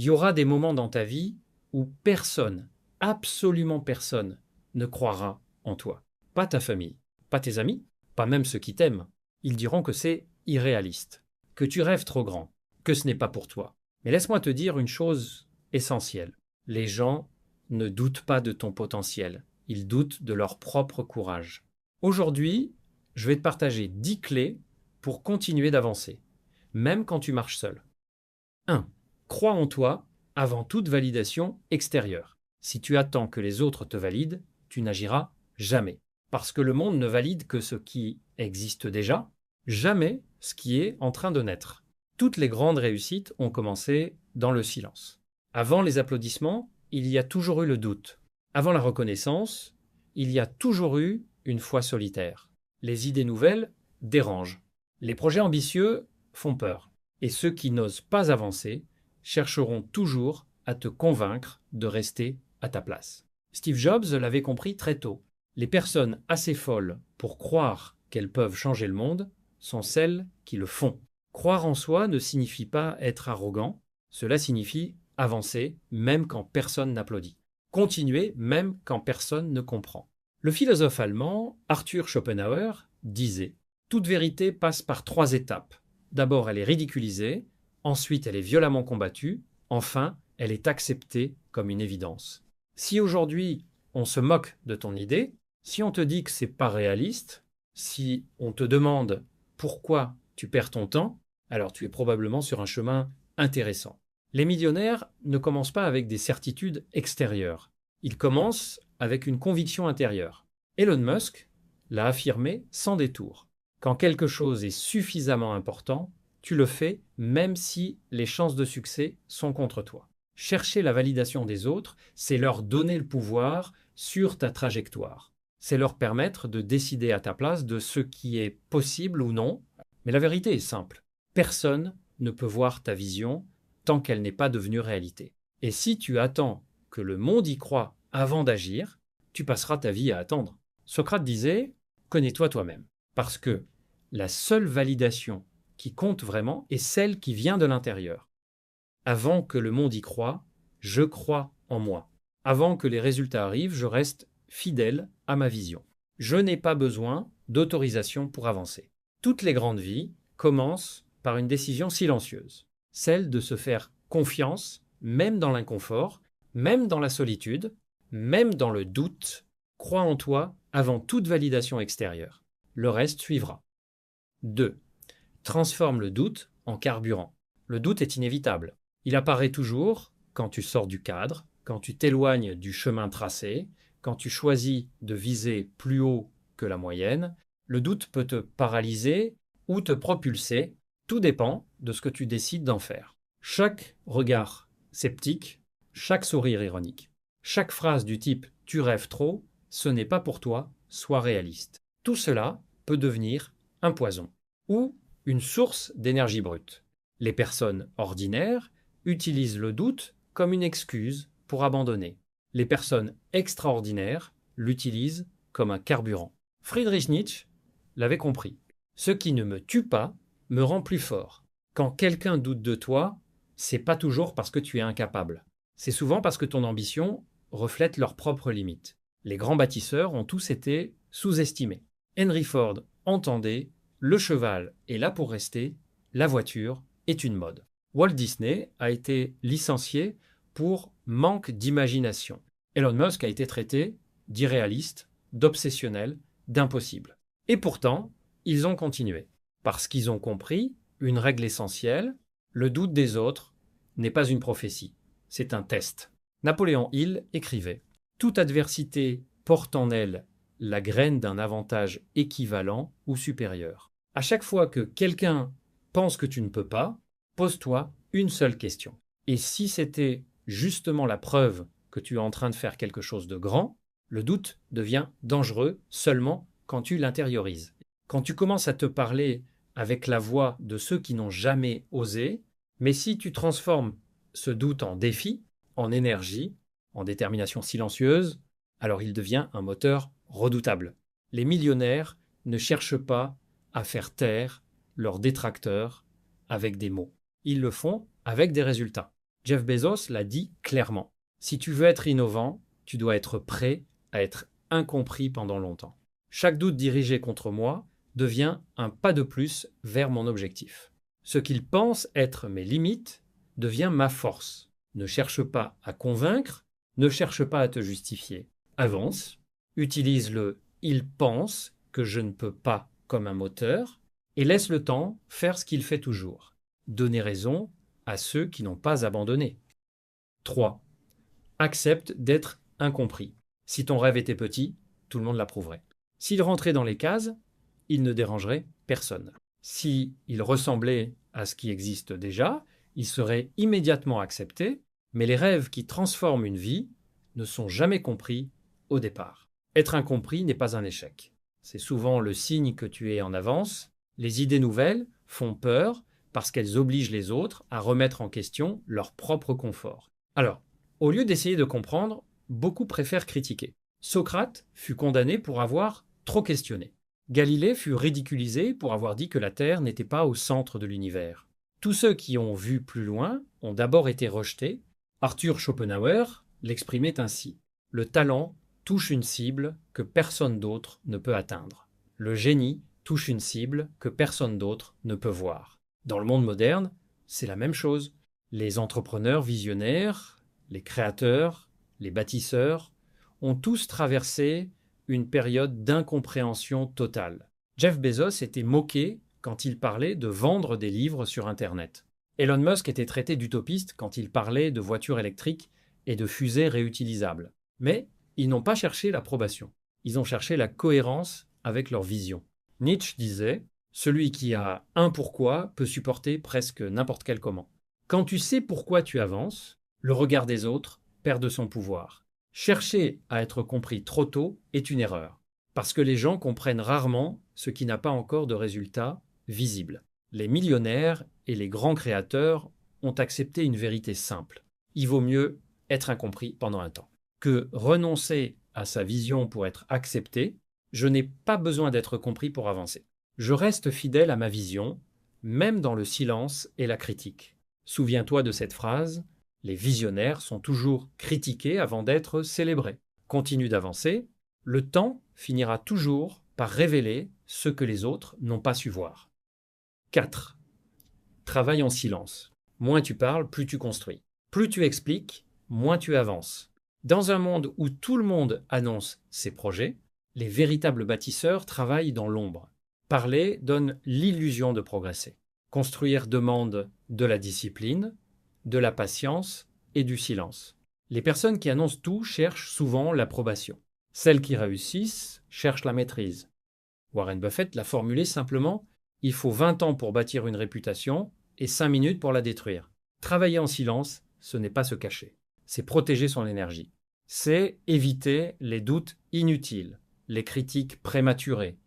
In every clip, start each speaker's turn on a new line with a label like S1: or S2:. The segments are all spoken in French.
S1: Il y aura des moments dans ta vie où personne, absolument personne, ne croira en toi. Pas ta famille, pas tes amis, pas même ceux qui t'aiment. Ils diront que c'est irréaliste, que tu rêves trop grand, que ce n'est pas pour toi. Mais laisse-moi te dire une chose essentielle. Les gens ne doutent pas de ton potentiel, ils doutent de leur propre courage. Aujourd'hui, je vais te partager 10 clés pour continuer d'avancer, même quand tu marches seul. 1. Crois en toi avant toute validation extérieure. Si tu attends que les autres te valident, tu n'agiras jamais. Parce que le monde ne valide que ce qui existe déjà, jamais ce qui est en train de naître. Toutes les grandes réussites ont commencé dans le silence. Avant les applaudissements, il y a toujours eu le doute. Avant la reconnaissance, il y a toujours eu une foi solitaire. Les idées nouvelles dérangent. Les projets ambitieux font peur. Et ceux qui n'osent pas avancer chercheront toujours à te convaincre de rester à ta place. Steve Jobs l'avait compris très tôt. Les personnes assez folles pour croire qu'elles peuvent changer le monde sont celles qui le font. Croire en soi ne signifie pas être arrogant, cela signifie avancer même quand personne n'applaudit. Continuer même quand personne ne comprend. Le philosophe allemand Arthur Schopenhauer disait « Toute vérité passe par 3 étapes. D'abord, elle est ridiculisée, ensuite, elle est violemment combattue, enfin, elle est acceptée comme une évidence. » Si aujourd'hui, on se moque de ton idée, si on te dit que c'est pas réaliste, si on te demande pourquoi tu perds ton temps, alors tu es probablement sur un chemin intéressant. Les millionnaires ne commencent pas avec des certitudes extérieures. Ils commencent avec une conviction intérieure. Elon Musk l'a affirmé sans détour. Quand quelque chose est suffisamment important, tu le fais même si les chances de succès sont contre toi. Chercher la validation des autres, c'est leur donner le pouvoir sur ta trajectoire. C'est leur permettre de décider à ta place de ce qui est possible ou non. Mais la vérité est simple. Personne ne peut voir ta vision tant qu'elle n'est pas devenue réalité. Et si tu attends que le monde y croie avant d'agir, tu passeras ta vie à attendre. Socrate disait « Connais-toi toi-même ». Parce que la seule validation qui compte vraiment est celle qui vient de l'intérieur. Avant que le monde y croie, je crois en moi. Avant que les résultats arrivent, je reste fidèle à ma vision. Je n'ai pas besoin d'autorisation pour avancer. Toutes les grandes vies commencent par une décision silencieuse, celle de se faire confiance, même dans l'inconfort, même dans la solitude, même dans le doute. Crois en toi avant toute validation extérieure. Le reste suivra. 2. Transforme le doute en carburant. Le doute est inévitable. Il apparaît toujours quand tu sors du cadre, quand tu t'éloignes du chemin tracé, quand tu choisis de viser plus haut que la moyenne. Le doute peut te paralyser ou te propulser. Tout dépend de ce que tu décides d'en faire. Chaque regard sceptique, chaque sourire ironique, chaque phrase du type « tu rêves trop », ce n'est pas pour toi, sois réaliste. Tout cela peut devenir un poison ou une source d'énergie brute. Les personnes ordinaires utilisent le doute comme une excuse pour abandonner. Les personnes extraordinaires l'utilisent comme un carburant. Friedrich Nietzsche l'avait compris. Ce qui ne me tue pas me rend plus fort. Quand quelqu'un doute de toi, c'est pas toujours parce que tu es incapable. C'est souvent parce que ton ambition reflète leurs propres limites. Les grands bâtisseurs ont tous été sous-estimés. Henry Ford entendait « Le cheval est là pour rester, la voiture est une mode ». Walt Disney a été licencié pour manque d'imagination. Elon Musk a été traité d'irréaliste, d'obsessionnel, d'impossible. Et pourtant, ils ont continué. Parce qu'ils ont compris une règle essentielle, le doute des autres n'est pas une prophétie, c'est un test. Napoléon Hill écrivait « Toute adversité porte en elle la graine d'un avantage équivalent ou supérieur. À chaque fois que quelqu'un pense que tu ne peux pas, pose-toi une seule question. Et si c'était justement la preuve que tu es en train de faire quelque chose de grand, le doute devient dangereux seulement quand tu l'intériorises. Quand tu commences à te parler avec la voix de ceux qui n'ont jamais osé, mais si tu transformes ce doute en défi, en énergie, en détermination silencieuse, alors il devient un moteur redoutable. Les millionnaires ne cherchent pas à faire taire leurs détracteurs avec des mots. Ils le font avec des résultats. Jeff Bezos l'a dit clairement. Si tu veux être innovant, tu dois être prêt à être incompris pendant longtemps. Chaque doute dirigé contre moi devient un pas de plus vers mon objectif. Ce qu'il pense être mes limites devient ma force. Ne cherche pas à convaincre, ne cherche pas à te justifier. Avance, utilise le « il pense que je ne peux pas » comme un moteur et laisse le temps faire ce qu'il fait toujours. Donner raison à ceux qui n'ont pas abandonné. 3. Accepte d'être incompris. Si ton rêve était petit, tout le monde l'approuverait. S'il rentrait dans les cases, il ne dérangerait personne. S'il ressemblait à ce qui existe déjà, il serait immédiatement accepté, mais les rêves qui transforment une vie ne sont jamais compris au départ. Être incompris n'est pas un échec. C'est souvent le signe que tu es en avance. Les idées nouvelles font peur parce qu'elles obligent les autres à remettre en question leur propre confort. Alors, au lieu d'essayer de comprendre, beaucoup préfèrent critiquer. Socrate fut condamné pour avoir trop questionné. Galilée fut ridiculisé pour avoir dit que la Terre n'était pas au centre de l'univers. Tous ceux qui ont vu plus loin ont d'abord été rejetés. Arthur Schopenhauer l'exprimait ainsi. Le talent touche une cible que personne d'autre ne peut atteindre. Le génie touche une cible que personne d'autre ne peut voir. Dans le monde moderne, c'est la même chose. Les entrepreneurs visionnaires, les créateurs, les bâtisseurs ont tous traversé une période d'incompréhension totale. Jeff Bezos était moqué quand il parlait de vendre des livres sur Internet. Elon Musk était traité d'utopiste quand il parlait de voitures électriques et de fusées réutilisables. Mais ils n'ont pas cherché l'approbation. Ils ont cherché la cohérence avec leur vision. Nietzsche disait « Celui qui a un pourquoi peut supporter presque n'importe quel comment ». Quand tu sais pourquoi tu avances, le regard des autres perd de son pouvoir. Chercher à être compris trop tôt est une erreur, parce que les gens comprennent rarement ce qui n'a pas encore de résultat visible. Les millionnaires et les grands créateurs ont accepté une vérité simple. Il vaut mieux être incompris pendant un temps que renoncer à sa vision pour être accepté. Je n'ai pas besoin d'être compris pour avancer. Je reste fidèle à ma vision, même dans le silence et la critique. Souviens-toi de cette phrase. Les visionnaires sont toujours critiqués avant d'être célébrés. Continue d'avancer, le temps finira toujours par révéler ce que les autres n'ont pas su voir. 4. Travaille en silence. Moins tu parles, plus tu construis. Plus tu expliques, moins tu avances. Dans un monde où tout le monde annonce ses projets, les véritables bâtisseurs travaillent dans l'ombre. Parler donne l'illusion de progresser. Construire demande de la discipline, de la patience et du silence. Les personnes qui annoncent tout cherchent souvent l'approbation. Celles qui réussissent cherchent la maîtrise. Warren Buffett l'a formulé simplement « Il faut 20 ans pour bâtir une réputation et 5 minutes pour la détruire ». Travailler en silence, ce n'est pas se cacher. C'est protéger son énergie. C'est éviter les doutes inutiles, les critiques prématurées,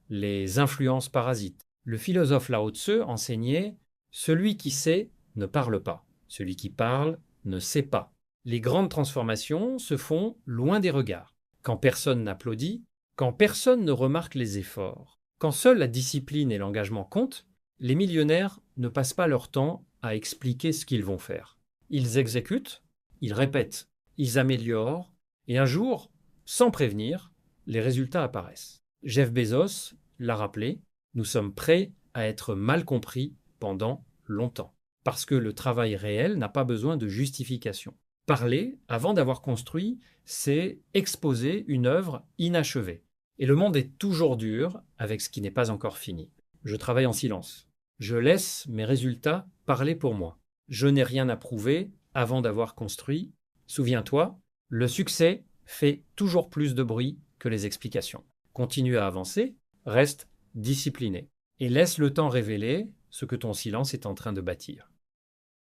S1: les influences parasites. Le philosophe Lao Tse enseignait « Celui qui sait ne parle pas. Celui qui parle ne sait pas. » Les grandes transformations se font loin des regards. Quand personne n'applaudit, quand personne ne remarque les efforts, quand seule la discipline et l'engagement comptent, les millionnaires ne passent pas leur temps à expliquer ce qu'ils vont faire. Ils exécutent, ils répètent, ils améliorent, et un jour, sans prévenir, les résultats apparaissent. Jeff Bezos l'a rappelé, nous sommes prêts à être mal compris pendant longtemps, parce que le travail réel n'a pas besoin de justification. Parler, avant d'avoir construit, c'est exposer une œuvre inachevée. Et le monde est toujours dur avec ce qui n'est pas encore fini. Je travaille en silence. Je laisse mes résultats parler pour moi. Je n'ai rien à prouver avant d'avoir construit. Souviens-toi, le succès fait toujours plus de bruit que les explications. Continue à avancer, reste discipliné et laisse le temps révéler ce que ton silence est en train de bâtir.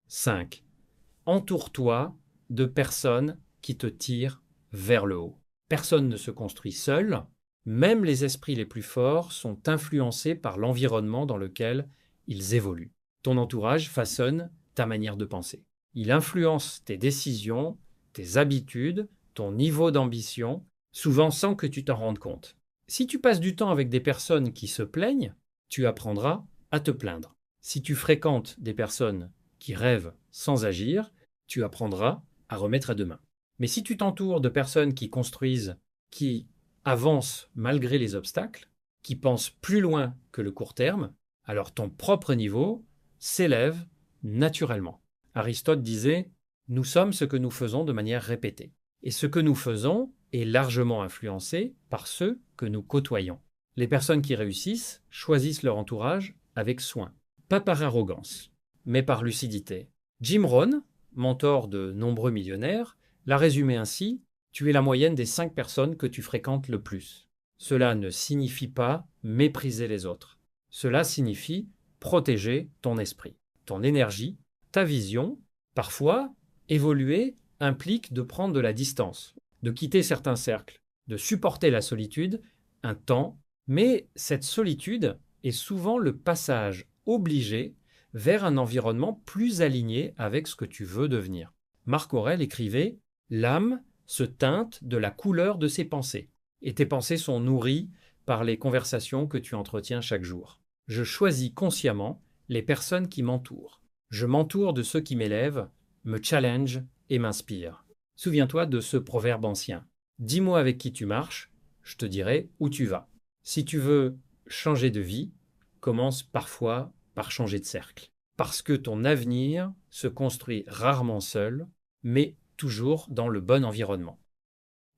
S1: 5. Entoure-toi de personnes qui te tirent vers le haut. Personne ne se construit seul. Même les esprits les plus forts sont influencés par l'environnement dans lequel ils évoluent. Ton entourage façonne ta manière de penser. Il influence tes décisions, tes habitudes, ton niveau d'ambition, souvent sans que tu t'en rendes compte. Si tu passes du temps avec des personnes qui se plaignent, tu apprendras à te plaindre. Si tu fréquentes des personnes qui rêvent sans agir, tu apprendras à remettre à demain. Mais si tu t'entoures de personnes qui construisent, qui avancent malgré les obstacles, qui pensent plus loin que le court terme, alors ton propre niveau s'élève naturellement. Aristote disait « Nous sommes ce que nous faisons de manière répétée ». Et ce que nous faisons est largement influencé par ceux que nous côtoyons. Les personnes qui réussissent choisissent leur entourage avec soin, pas par arrogance, mais par lucidité. Jim Rohn, mentor de nombreux millionnaires, l'a résumé ainsi « Tu es la moyenne des 5 personnes que tu fréquentes le plus ». Cela ne signifie pas mépriser les autres. Cela signifie protéger ton esprit, ton énergie, ta vision. Parfois, évoluer implique de prendre de la distance, de quitter certains cercles, de supporter la solitude un temps, mais cette solitude est souvent le passage obligé vers un environnement plus aligné avec ce que tu veux devenir. Marc Aurèle écrivait « L'âme se teinte de la couleur de ses pensées, et tes pensées sont nourries par les conversations que tu entretiens chaque jour. Je choisis consciemment les personnes qui m'entourent. Je m'entoure de ceux qui m'élèvent, me challenge et m'inspirent. » Souviens-toi de ce proverbe ancien. Dis-moi avec qui tu marches, je te dirai où tu vas. Si tu veux changer de vie, commence parfois par changer de cercle. Parce que ton avenir se construit rarement seul, mais toujours dans le bon environnement.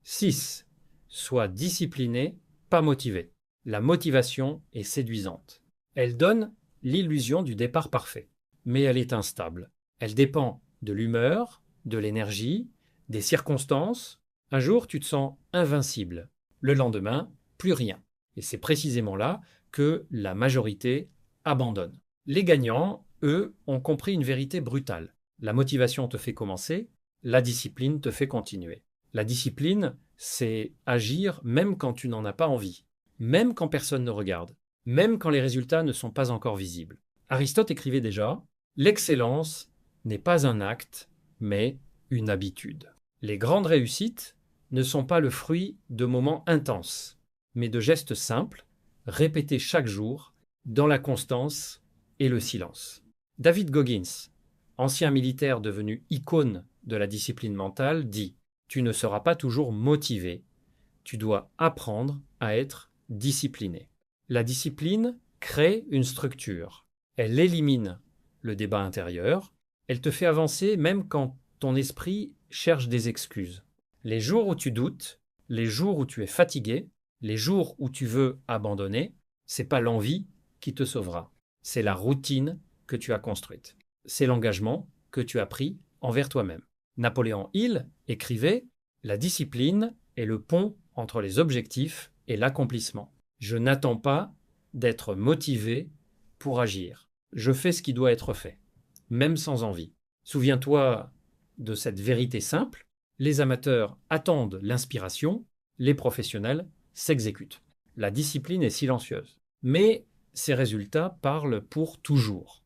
S1: 6. Sois discipliné, pas motivé. La motivation est séduisante. Elle donne l'illusion du départ parfait, mais elle est instable. Elle dépend de l'humeur, de l'énergie, des circonstances. Un jour, tu te sens invincible. Le lendemain, plus rien. Et c'est précisément là que la majorité abandonne. Les gagnants, eux, ont compris une vérité brutale. La motivation te fait commencer, la discipline te fait continuer. La discipline, c'est agir même quand tu n'en as pas envie, même quand personne ne regarde, même quand les résultats ne sont pas encore visibles. Aristote écrivait déjà « L'excellence n'est pas un acte, mais une habitude. » Les grandes réussites ne sont pas le fruit de moments intenses, mais de gestes simples, répétés chaque jour, dans la constance et le silence. David Goggins, ancien militaire devenu icône de la discipline mentale, dit « Tu ne seras pas toujours motivé, tu dois apprendre à être discipliné. » La discipline crée une structure. Elle élimine le débat intérieur. Elle te fait avancer même quand ton esprit cherche des excuses. Les jours où tu doutes, les jours où tu es fatigué, les jours où tu veux abandonner, c'est pas l'envie qui te sauvera. C'est la routine que tu as construite. C'est l'engagement que tu as pris envers toi-même. Napoléon Hill écrivait « La discipline est le pont entre les objectifs et l'accomplissement. Je n'attends pas d'être motivé pour agir. Je fais ce qui doit être fait, même sans envie. » Souviens-toi de cette vérité simple. Les amateurs attendent l'inspiration, les professionnels s'exécutent. La discipline est silencieuse, mais ses résultats parlent pour toujours.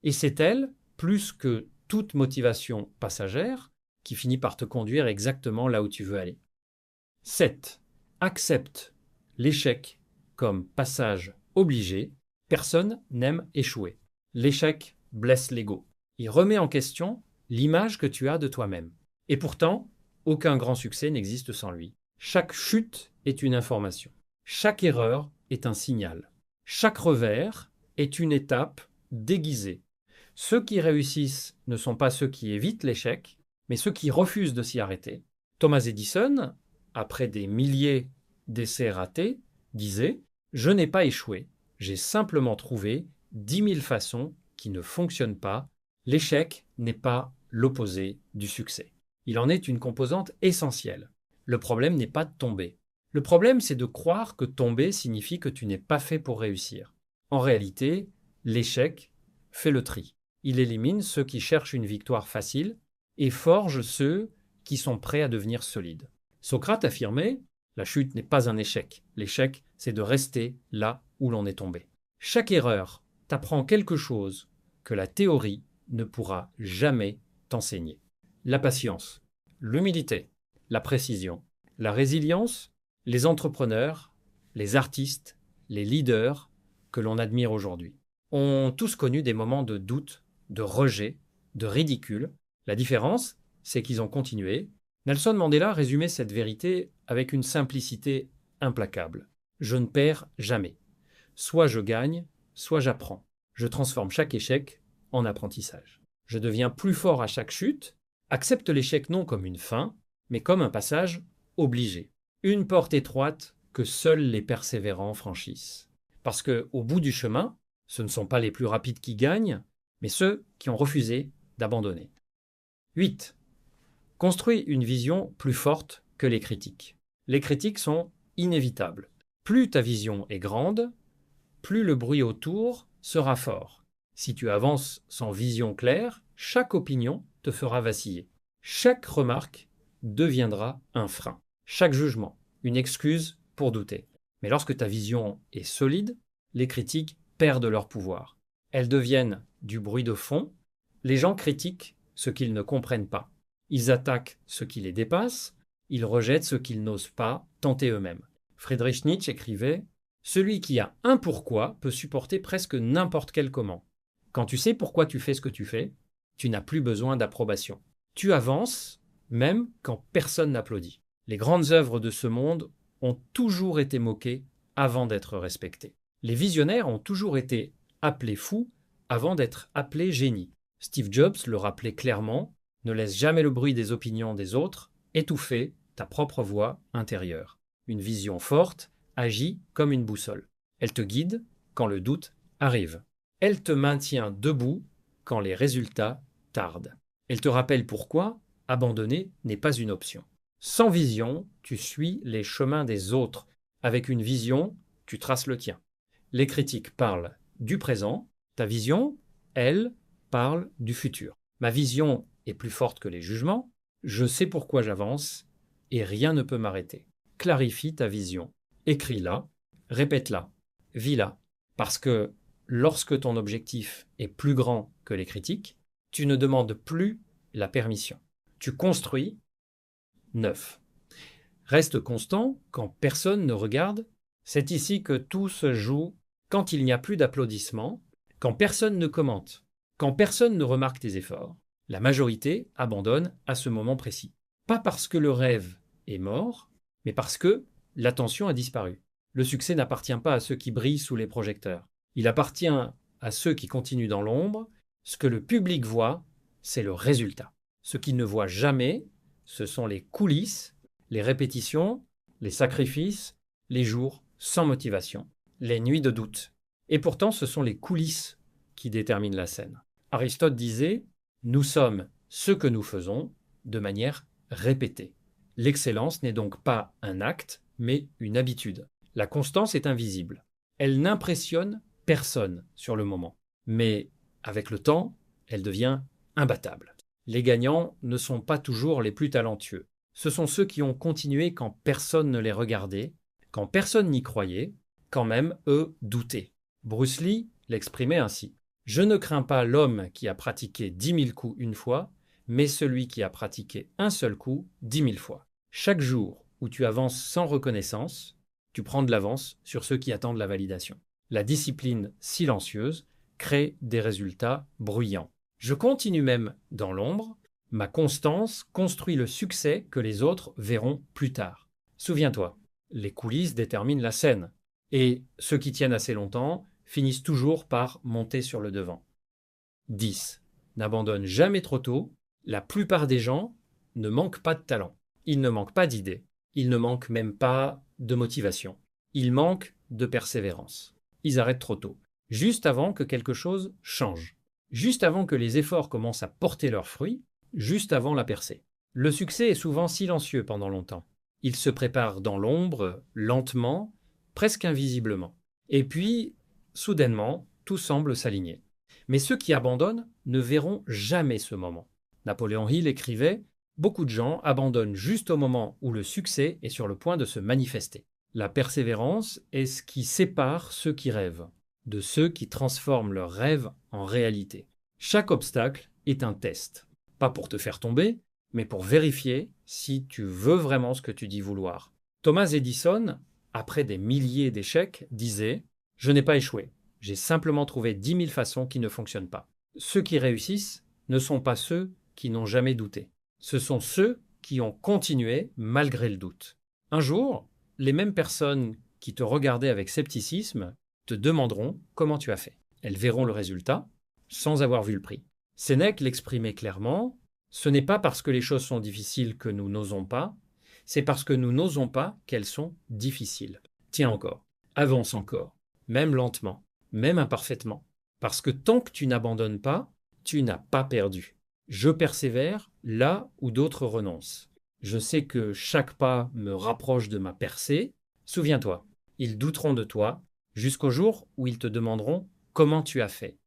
S1: Et c'est elle, plus que toute motivation passagère, qui finit par te conduire exactement là où tu veux aller. 7. Accepte l'échec comme passage obligé. Personne n'aime échouer. L'échec blesse l'ego. Il remet en question l'image que tu as de toi-même. Et pourtant, aucun grand succès n'existe sans lui. Chaque chute est une information. Chaque erreur est un signal. Chaque revers est une étape déguisée. Ceux qui réussissent ne sont pas ceux qui évitent l'échec, mais ceux qui refusent de s'y arrêter. Thomas Edison, après des milliers d'essais ratés, disait « Je n'ai pas échoué, j'ai simplement trouvé 10 000 façons qui ne fonctionnent pas. L'échec n'est pas l'opposé du succès. Il en est une composante essentielle. Le problème n'est pas de tomber. Le problème, c'est de croire que tomber signifie que tu n'es pas fait pour réussir. En réalité, l'échec fait le tri. Il élimine ceux qui cherchent une victoire facile et forge ceux qui sont prêts à devenir solides. Socrate affirmait « La chute n'est pas un échec. L'échec, c'est de rester là où l'on est tombé. » Chaque erreur t'apprend quelque chose que la théorie ne pourra jamais t'enseigner. La patience, l'humilité, la précision, la résilience, les entrepreneurs, les artistes, les leaders que l'on admire aujourd'hui ont tous connu des moments de doute, de rejet, de ridicule. La différence, c'est qu'ils ont continué. Nelson Mandela résumait cette vérité avec une simplicité implacable. Je ne perds jamais. Soit je gagne, soit j'apprends. Je transforme chaque échec en apprentissage. Je deviens plus fort à chaque chute, accepte l'échec non comme une fin, mais comme un passage obligé. Une porte étroite que seuls les persévérants franchissent. Parce qu'au bout du chemin, ce ne sont pas les plus rapides qui gagnent, mais ceux qui ont refusé d'abandonner. 8. Construis une vision plus forte que les critiques. Les critiques sont inévitables. Plus ta vision est grande, plus le bruit autour sera fort. Si tu avances sans vision claire, chaque opinion te fera vaciller. Chaque remarque deviendra un frein. Chaque jugement, une excuse pour douter. Mais lorsque ta vision est solide, les critiques perdent leur pouvoir. Elles deviennent du bruit de fond. Les gens critiquent ce qu'ils ne comprennent pas. Ils attaquent ce qui les dépasse. Ils rejettent ce qu'ils n'osent pas tenter eux-mêmes. Friedrich Nietzsche écrivait « Celui qui a un pourquoi peut supporter presque n'importe quel comment. Quand tu sais pourquoi tu fais ce que tu fais, tu n'as plus besoin d'approbation. Tu avances même quand personne n'applaudit. Les grandes œuvres de ce monde ont toujours été moquées avant d'être respectées. Les visionnaires ont toujours été appelés fous avant d'être appelés génies. Steve Jobs le rappelait clairement, ne laisse jamais le bruit des opinions des autres étouffer ta propre voix intérieure. Une vision forte agit comme une boussole. Elle te guide quand le doute arrive. Elle te maintient debout quand les résultats tardent. Elle te rappelle pourquoi abandonner n'est pas une option. Sans vision, tu suis les chemins des autres. Avec une vision, tu traces le tien. Les critiques parlent du présent. Ta vision, elle, parle du futur. Ma vision est plus forte que les jugements. Je sais pourquoi j'avance et rien ne peut m'arrêter. Clarifie ta vision. Écris-la, répète-la, vis-la. Parce que lorsque ton objectif est plus grand que les critiques, tu ne demandes plus la permission. Tu construis. 9. Reste constant quand personne ne regarde. C'est ici que tout se joue quand il n'y a plus d'applaudissements, quand personne ne commente, quand personne ne remarque tes efforts. La majorité abandonne à ce moment précis. Pas parce que le rêve est mort, mais parce que l'attention a disparu. Le succès n'appartient pas à ceux qui brillent sous les projecteurs. Il appartient à ceux qui continuent dans l'ombre. Ce que le public voit, c'est le résultat. Ce qu'il ne voit jamais, ce sont les coulisses, les répétitions, les sacrifices, les jours sans motivation, les nuits de doute. Et pourtant, ce sont les coulisses qui déterminent la scène. Aristote disait « Nous sommes ce que nous faisons de manière répétée ». L'excellence n'est donc pas un acte, mais une habitude. La constance est invisible. Elle n'impressionne personne sur le moment. Mais avec le temps, elle devient imbattable. Les gagnants ne sont pas toujours les plus talentueux. Ce sont ceux qui ont continué quand personne ne les regardait, quand personne n'y croyait, quand même eux doutaient. Bruce Lee l'exprimait ainsi. « Je ne crains pas l'homme qui a pratiqué 10 000 coups une fois, mais celui qui a pratiqué un seul coup 10 000 fois. Chaque jour où tu avances sans reconnaissance, tu prends de l'avance sur ceux qui attendent la validation. La discipline silencieuse crée des résultats bruyants. Je continue même dans l'ombre. Ma constance construit le succès que les autres verront plus tard. Souviens-toi, les coulisses déterminent la scène. Et ceux qui tiennent assez longtemps finissent toujours par monter sur le devant. 10. N'abandonne jamais trop tôt. La plupart des gens ne manquent pas de talent. Ils ne manquent pas d'idées. Ils ne manquent même pas de motivation. Ils manquent de persévérance. Ils arrêtent trop tôt. Juste avant que quelque chose change. Juste avant que les efforts commencent à porter leurs fruits. Juste avant la percée. Le succès est souvent silencieux pendant longtemps. Il se prépare dans l'ombre, lentement, presque invisiblement. Et puis, soudainement, tout semble s'aligner. Mais ceux qui abandonnent ne verront jamais ce moment. Napoléon Hill écrivait « Beaucoup de gens abandonnent juste au moment où le succès est sur le point de se manifester. La persévérance est ce qui sépare ceux qui rêvent de ceux qui transforment leurs rêves en réalité. Chaque obstacle est un test. Pas pour te faire tomber, mais pour vérifier si tu veux vraiment ce que tu dis vouloir. Thomas Edison, après des milliers d'échecs, disait « Je n'ai pas échoué. J'ai simplement trouvé 10 000 façons qui ne fonctionnent pas. Ceux qui réussissent ne sont pas ceux qui n'ont jamais douté. Ce sont ceux qui ont continué malgré le doute. Un jour, les mêmes personnes qui te regardaient avec scepticisme te demanderont comment tu as fait. Elles verront le résultat sans avoir vu le prix. Sénèque l'exprimait clairement, ce n'est pas parce que les choses sont difficiles que nous n'osons pas, c'est parce que nous n'osons pas qu'elles sont difficiles. Tiens encore, avance encore, même lentement, même imparfaitement, parce que tant que tu n'abandonnes pas, tu n'as pas perdu. Je persévère là où d'autres renoncent. Je sais que chaque pas me rapproche de ma percée. Souviens-toi, ils douteront de toi jusqu'au jour où ils te demanderont comment tu as fait.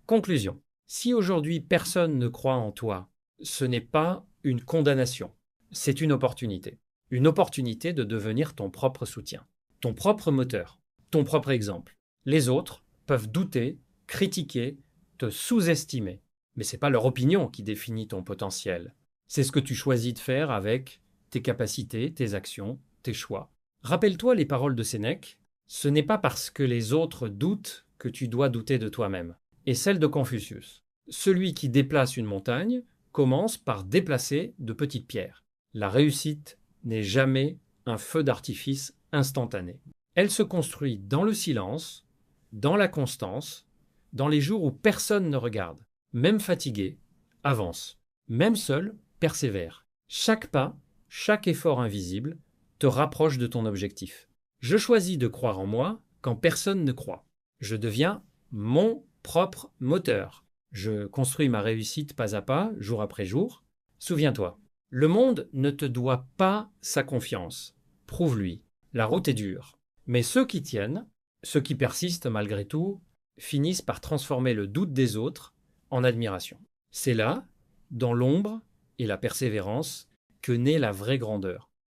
S1: Conclusion. Si aujourd'hui personne ne croit en toi, ce n'est pas une condamnation, c'est une opportunité. Une opportunité de devenir ton propre soutien, ton propre moteur, ton propre exemple. Les autres peuvent douter, critiquer, te sous-estimer, mais ce n'est pas leur opinion qui définit ton potentiel. C'est ce que tu choisis de faire avec tes capacités, tes actions, tes choix. Rappelle-toi les paroles de Sénèque, ce n'est pas parce que les autres doutent que tu dois douter de toi-même. Et celle de Confucius. Celui qui déplace une montagne commence par déplacer de petites pierres. La réussite n'est jamais un feu d'artifice instantané. Elle se construit dans le silence, dans la constance, dans les jours où personne ne regarde. Même fatigué, avance. Même seul, persévère. Chaque pas, chaque effort invisible te rapproche de ton objectif. Je choisis de croire en moi quand personne ne croit. Je deviens mon propre moteur. Je construis ma réussite pas à pas, jour après jour. Souviens-toi, le monde ne te doit pas sa confiance. Prouve-lui. La route est dure. Mais ceux qui tiennent, ceux qui persistent malgré tout, finissent par transformer le doute des autres en admiration. C'est là, dans l'ombre et la persévérance, que naît la vraie grandeur.